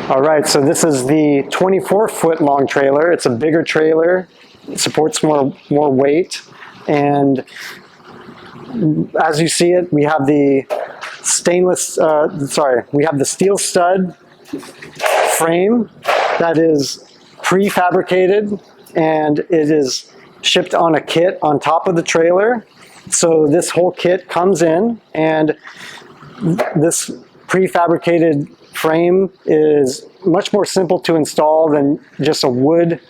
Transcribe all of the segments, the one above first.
All right, so this is the 24-foot long trailer. It's a bigger trailer. It supports more weight. And as you see it, we have the we have the steel stud frame that is prefabricated, and it is shipped on a kit on top of the trailer. So this whole kit comes in, and this prefabricated frame is much more simple to install than just a wood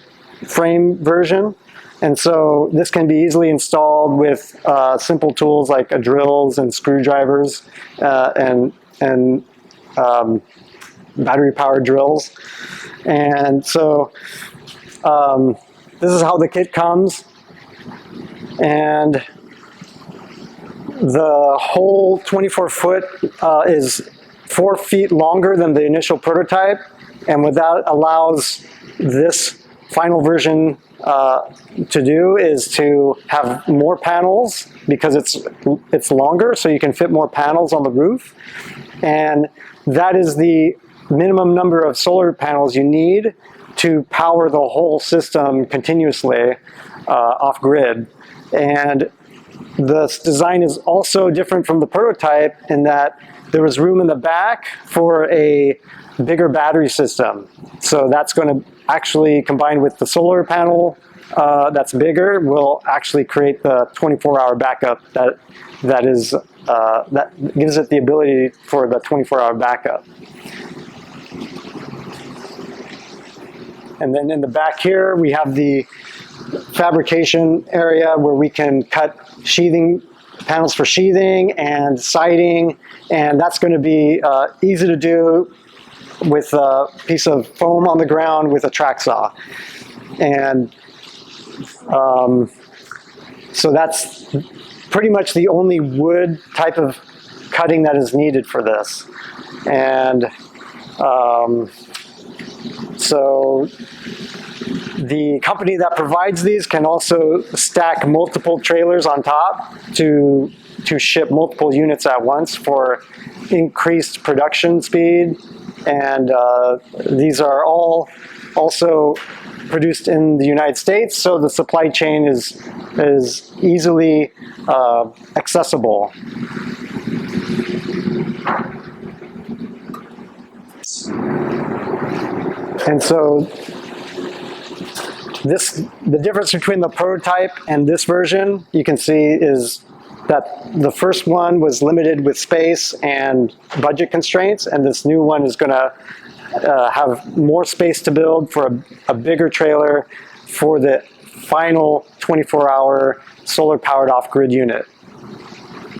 frame version. And so this can be easily installed with simple tools like drills and screwdrivers and battery-powered drills. And so this is how the kit comes. And the whole 24-foot is 4 feet longer than the initial prototype, and what that allows this final version to do is to have more panels, because it's longer, so you can fit more panels on the roof. And that is the minimum number of solar panels you need to power the whole system continuously off-grid. And this design is also different from the prototype in that there was room in the back for a bigger battery system. So that's going to actually, combined with the solar panel that's bigger, will actually create the 24-hour backup that gives it the ability for the 24-hour backup. And then in the back here, we have the fabrication area where we can cut sheathing panels for sheathing and siding, and that's going to be easy to do with a piece of foam on the ground with a track saw. And so that's pretty much the only wood type of cutting that is needed for this. And so the company that provides these can also stack multiple trailers on top to ship multiple units at once for increased production speed. And these are all also produced in the United States, so the supply chain is easily accessible. And so the difference between the prototype and this version, you can see, is that the first one was limited with space and budget constraints, and this new one is going to have more space to build for a bigger trailer for the final 24-hour solar-powered off-grid unit.